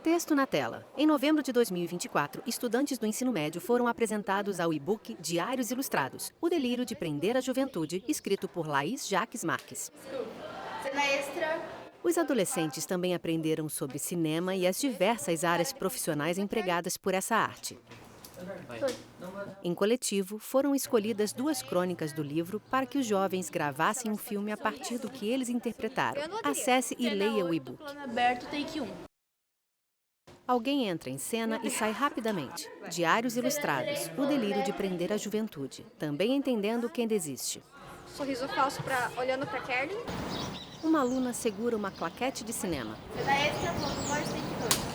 Texto na tela. Em novembro de 2024, estudantes do ensino médio foram apresentados ao e-book Diários Ilustrados, O Delírio de Prender a Juventude, escrito por Laís Jaques Marques. Cena extra. Os adolescentes também aprenderam sobre cinema e as diversas áreas profissionais empregadas por essa arte. Em coletivo, foram escolhidas 2 crônicas do livro para que os jovens gravassem um filme a partir do que eles interpretaram. Acesse e leia o e-book. Plano aberto, take 1. Alguém entra em cena e sai rapidamente. Diários Ilustrados, O Delírio de Prender a Juventude. Também entendendo quem desiste. Sorriso falso olhando pra Kelly. Uma aluna segura uma claquete de cinema. Cena extra, plano 2, take 2.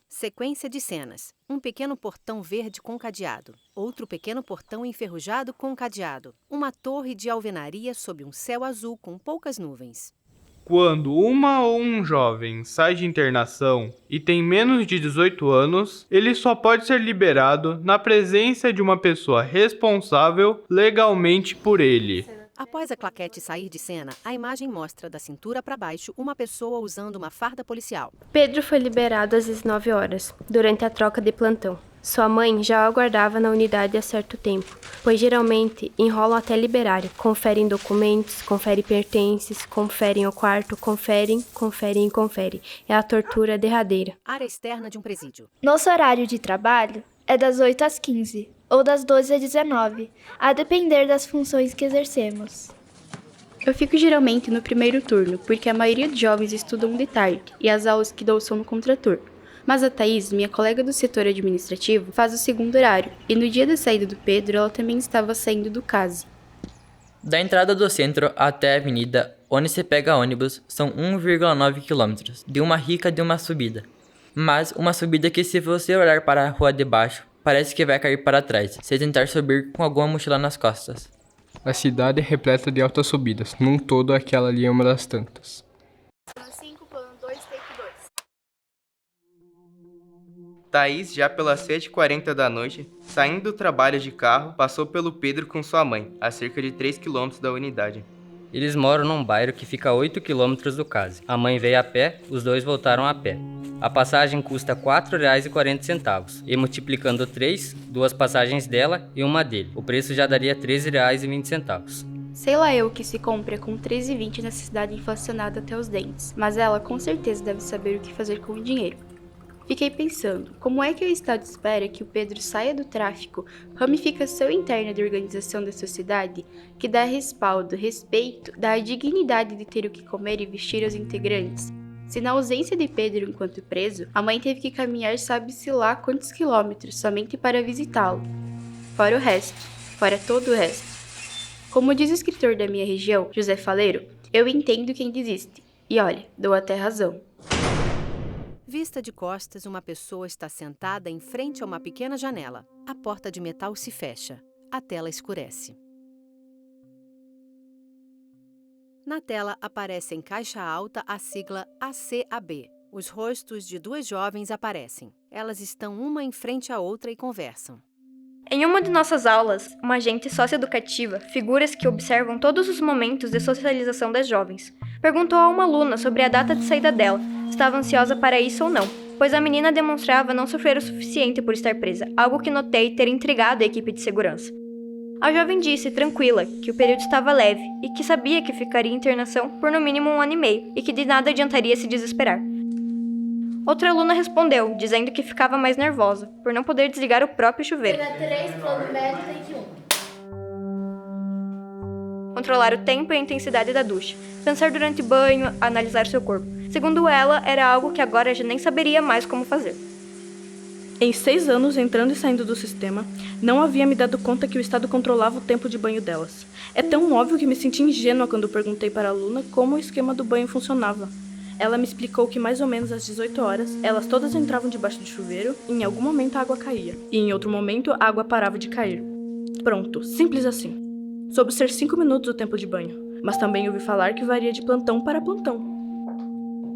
Sequência de cenas. Um pequeno portão verde com cadeado. Outro pequeno portão enferrujado com cadeado. Uma torre de alvenaria sob um céu azul com poucas nuvens. Quando uma ou um jovem sai de internação e tem menos de 18 anos, ele só pode ser liberado na presença de uma pessoa responsável legalmente por ele. Após a claquete sair de cena, a imagem mostra da cintura para baixo uma pessoa usando uma farda policial. Pedro foi liberado às 19 horas, durante a troca de plantão. Sua mãe já o aguardava na unidade há certo tempo, pois geralmente enrolam até liberarem. Conferem documentos, conferem pertences, conferem o quarto, conferem. É a tortura derradeira. Área externa de um presídio. Nosso horário de trabalho é das 8 às 15, ou das 12 às 19, a depender das funções que exercemos. Eu fico geralmente no primeiro turno, porque a maioria dos jovens estudam de tarde, e as aulas que dou são no contraturno. Mas a Thaís, minha colega do setor administrativo, faz o segundo horário, e no dia da saída do Pedro, ela também estava saindo do CASE. Da entrada do centro até a avenida, onde se pega ônibus, são 1,9 km, de uma rica de uma subida. Mas uma subida que, se você olhar para a rua de baixo, parece que vai cair para trás, se tentar subir com alguma mochila nas costas. A cidade é repleta de altas subidas, num todo aquela ali é uma das tantas. Cena 5, plano 2, take 2. Thaís, já pelas 7h40 da noite, saindo do trabalho de carro, passou pelo Pedro com sua mãe, a cerca de 3 km da unidade. Eles moram num bairro que fica a 8 km do CASE. A mãe veio a pé, os dois voltaram a pé. A passagem custa R$ 4,40 e multiplicando 3, 2 passagens dela e uma dele. O preço já daria R$ 13,20. Sei lá eu que se compra com R$ 13,20 nessa cidade inflacionada até os dentes, mas ela com certeza deve saber o que fazer com o dinheiro. Fiquei pensando, como é que o Estado espera que o Pedro saia do tráfico, ramificação interna da organização da sociedade, que dá respaldo, respeito, dá a dignidade de ter o que comer e vestir aos integrantes? Se na ausência de Pedro enquanto preso, a mãe teve que caminhar sabe-se lá quantos quilômetros somente para visitá-lo. Fora o resto, fora todo o resto. Como diz o escritor da minha região, José Faleiro, eu entendo quem desiste. E olha, dou até razão. Vista de costas, uma pessoa está sentada em frente a uma pequena janela. A porta de metal se fecha. A tela escurece. Na tela aparece em caixa alta a sigla ACAB. Os rostos de 2 jovens aparecem. Elas estão uma em frente à outra e conversam. Em uma de nossas aulas, uma agente socioeducativa, figuras que observam todos os momentos de socialização das jovens, perguntou a uma aluna sobre a data de saída dela, se estava ansiosa para isso ou não, pois a menina demonstrava não sofrer o suficiente por estar presa, algo que notei ter intrigado a equipe de segurança. A jovem disse, tranquila, que o período estava leve e que sabia que ficaria em internação por no mínimo 1 ano e meio e que de nada adiantaria se desesperar. Outra aluna respondeu, dizendo que ficava mais nervosa, por não poder desligar o próprio chuveiro. Cena 3, plano médio, take 1. Controlar o tempo e a intensidade da ducha, pensar durante o banho, analisar seu corpo. Segundo ela, era algo que agora já nem saberia mais como fazer. Em 6 anos, entrando e saindo do sistema, não havia me dado conta que o Estado controlava o tempo de banho delas. É tão óbvio que me senti ingênua quando perguntei para a aluna como o esquema do banho funcionava. Ela me explicou que mais ou menos às 18 horas, elas todas entravam debaixo do chuveiro e em algum momento a água caía. E em outro momento, a água parava de cair. Pronto, simples assim. Soube ser 5 minutos o tempo de banho, mas também ouvi falar que varia de plantão para plantão.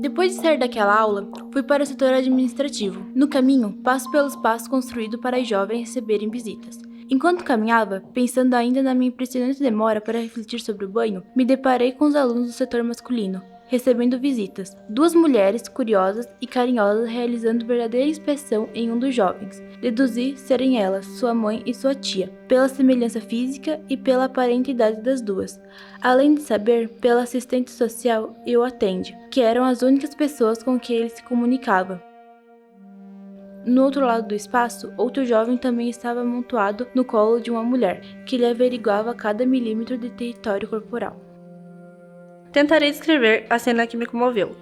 Depois de sair daquela aula, fui para o setor administrativo. No caminho, passo pelo espaço construído para as jovens receberem visitas. Enquanto caminhava, pensando ainda na minha impressionante demora para refletir sobre o banho, me deparei com os alunos do setor masculino. recebendo visitas. 2 mulheres curiosas e carinhosas realizando verdadeira inspeção em um dos jovens. Deduzi serem elas, sua mãe e sua tia, pela semelhança física e pela aparente idade das duas. Além de saber, pela assistente social e o atende, que eram as únicas pessoas com quem ele se comunicava. No outro lado do espaço, outro jovem também estava amontoado no colo de uma mulher, que lhe averiguava cada milímetro de território corporal. Tentarei descrever a cena que me comoveu.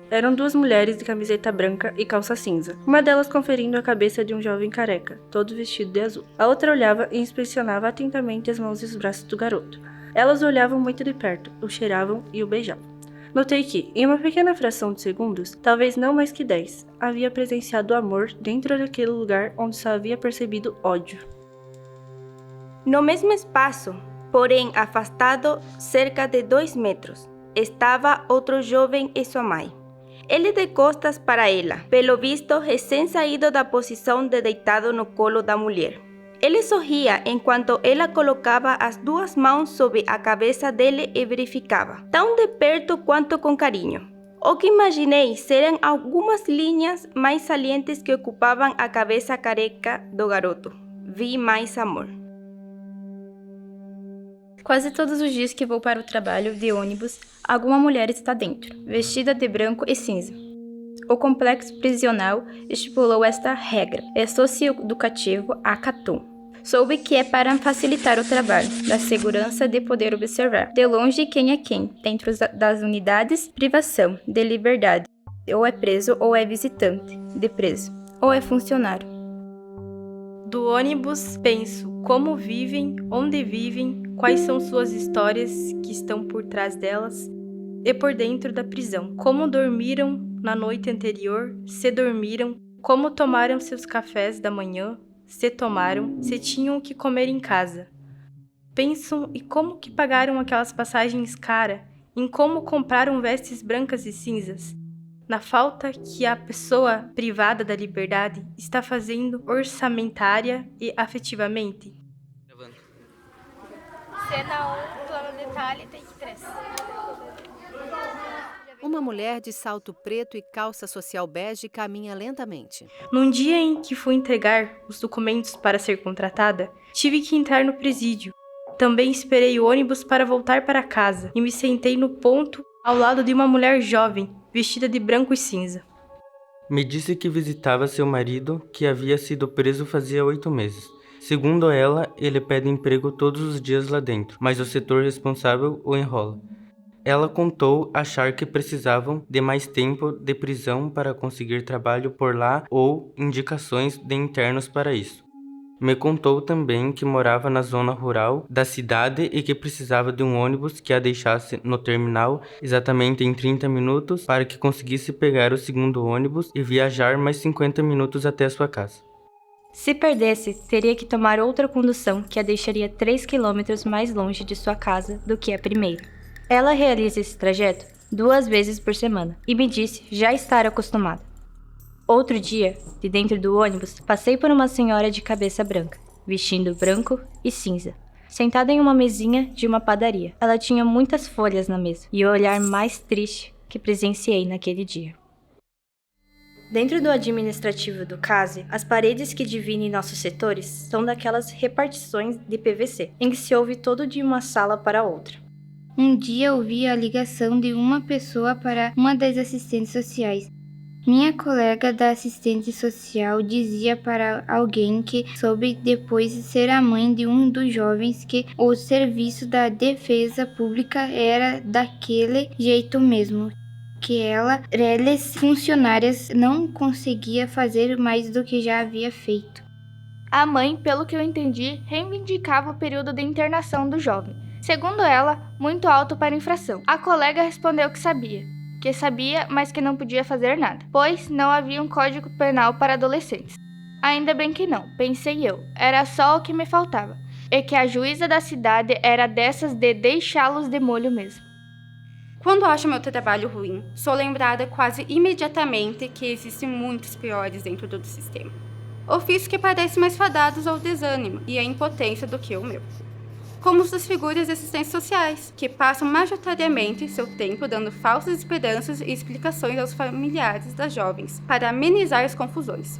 Eram 2 mulheres de camiseta branca e calça cinza, uma delas conferindo a cabeça de um jovem careca, todo vestido de azul. A outra olhava e inspecionava atentamente as mãos e os braços do garoto. Elas o olhavam muito de perto, o cheiravam e o beijavam. Notei que, em uma pequena fração de segundos, talvez não mais que 10, havia presenciado amor dentro daquele lugar onde só havia percebido ódio. No mesmo espaço, porém afastado cerca de 2 metros, estava outro jovem e sua mãe. Ele de costas para ela, pelo visto recém-saído da posição de deitado no colo da mulher. Ele sorria enquanto ela colocava as 2 mãos sobre a cabeça dele e verificava, tão de perto quanto com carinho. O que imaginei serem algumas linhas mais salientes que ocupavam a cabeça careca do garoto. Vi mais amor. Quase todos os dias que vou para o trabalho de ônibus, alguma mulher está dentro, vestida de branco e cinza. O complexo prisional estipulou esta regra e socioeducativo acatou. Soube que é para facilitar o trabalho, da segurança de poder observar de longe quem é quem, dentro das unidades, privação de liberdade, ou é preso ou é visitante, de preso, ou é funcionário. Do ônibus, penso como vivem, onde vivem, quais são suas histórias que estão por trás delas e por dentro da prisão, como dormiram na noite anterior, se dormiram, como tomaram seus cafés da manhã, se tomaram, se tinham o que comer em casa. Pensam em como que pagaram aquelas passagens caras, em como compraram vestes brancas e cinzas, na falta que a pessoa privada da liberdade está fazendo orçamentária e afetivamente. Cena 1, plano detalhe, take 3. Uma mulher de salto preto e calça social bege caminha lentamente. Num dia em que fui entregar os documentos para ser contratada, tive que entrar no presídio. Também esperei o ônibus para voltar para casa e me sentei no ponto ao lado de uma mulher jovem, vestida de branco e cinza. Me disse que visitava seu marido, que havia sido preso fazia 8 meses. Segundo ela, ele pede emprego todos os dias lá dentro, mas o setor responsável o enrola. Ela contou achar que precisavam de mais tempo de prisão para conseguir trabalho por lá ou indicações de internos para isso. Me contou também que morava na zona rural da cidade e que precisava de um ônibus que a deixasse no terminal exatamente em 30 minutos para que conseguisse pegar o segundo ônibus e viajar mais 50 minutos até a sua casa. Se perdesse, teria que tomar outra condução que a deixaria 3 quilômetros mais longe de sua casa do que a primeira. Ela realiza esse trajeto 2 vezes por semana e me disse já estar acostumada. Outro dia, de dentro do ônibus, passei por uma senhora de cabeça branca, vestindo branco e cinza, sentada em uma mesinha de uma padaria. Ela tinha muitas folhas na mesa e o olhar mais triste que presenciei naquele dia. Dentro do administrativo do CASE, as paredes que dividem nossos setores são daquelas repartições de PVC, em que se ouve todo de uma sala para outra. Um dia ouvi a ligação de uma pessoa para uma das assistentes sociais. Minha colega da assistente social dizia para alguém que soube depois ser a mãe de um dos jovens que o serviço da defesa pública era daquele jeito mesmo, que elas funcionárias não conseguia fazer mais do que já havia feito. A mãe, pelo que eu entendi, reivindicava o período de internação do jovem. Segundo ela, muito alto para infração. A colega respondeu que sabia, mas que não podia fazer nada, pois não havia um código penal para adolescentes. Ainda bem que não, pensei eu, era só o que me faltava, e que a juíza da cidade era dessas de deixá-los de molho mesmo. Quando acho meu trabalho ruim, sou lembrada quase imediatamente que existem muitos piores dentro do sistema. Ofícios que parecem mais fadados ao desânimo e à impotência do que o meu. como os das figuras de assistentes sociais, que passam majoritariamente seu tempo dando falsas esperanças e explicações aos familiares das jovens para amenizar as confusões.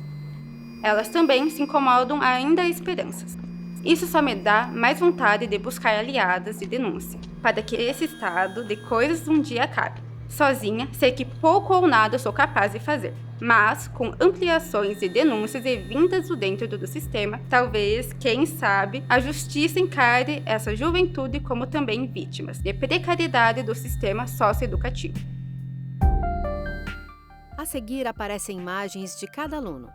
Elas também se incomodam ainda a esperanças. Isso só me dá mais vontade de buscar aliadas de denúncia, para que esse estado de coisas um dia acabe. Sozinha, sei que pouco ou nada sou capaz de fazer, mas com ampliações e denúncias e vindas do dentro do sistema, talvez, quem sabe, a justiça encare essa juventude como também vítimas de precariedade do sistema socioeducativo. A seguir aparecem imagens de cada aluno.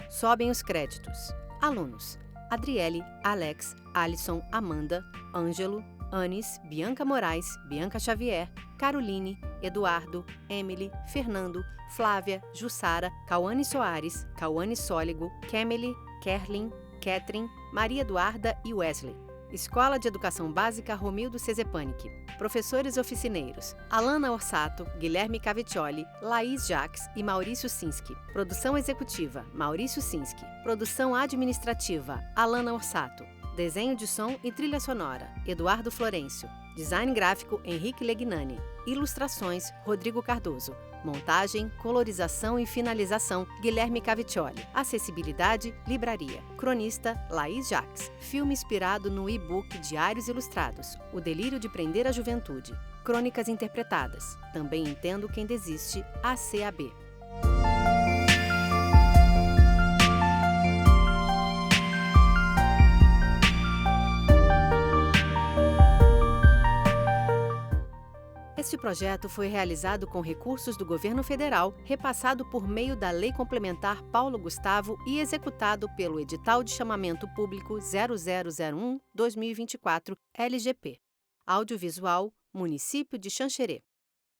Sobem os créditos. Alunos: Adriele, Alex, Alisson, Amanda, Ângelo, Anis, Bianca Moraes, Bianca Xavier, Caroline, Eduardo, Emily, Fernando, Flávia, Jussara, Cauane Soares, Cauane Sóligo, Kemely, Kerlin, Catherine, Maria Eduarda e Wesley. Escola de Educação Básica Romildo Cezepanic. Professores oficineiros: Alana Orsato, Guilherme Caviccioli, Laís Jacques e Maurício Sinski. Produção executiva: Maurício Sinski. Produção administrativa: Alana Orsato. Desenho de som e trilha sonora: Eduardo Florencio. Design gráfico: Henrique Legnani. Ilustrações: Rodrigo Cardoso. Montagem, colorização e finalização: Guilherme Caviccioli. Acessibilidade: Livraria. Cronista: Laís Jacques. Filme inspirado no e-book Diários Ilustrados: O Delírio de Prender a Juventude. Crônicas interpretadas: Também Entendo Quem Desiste, ACAB. Este projeto foi realizado com recursos do Governo Federal, repassado por meio da Lei Complementar Paulo Gustavo e executado pelo Edital de Chamamento Público 0001-2024, LGP. Audiovisual, Município de Xanxerê.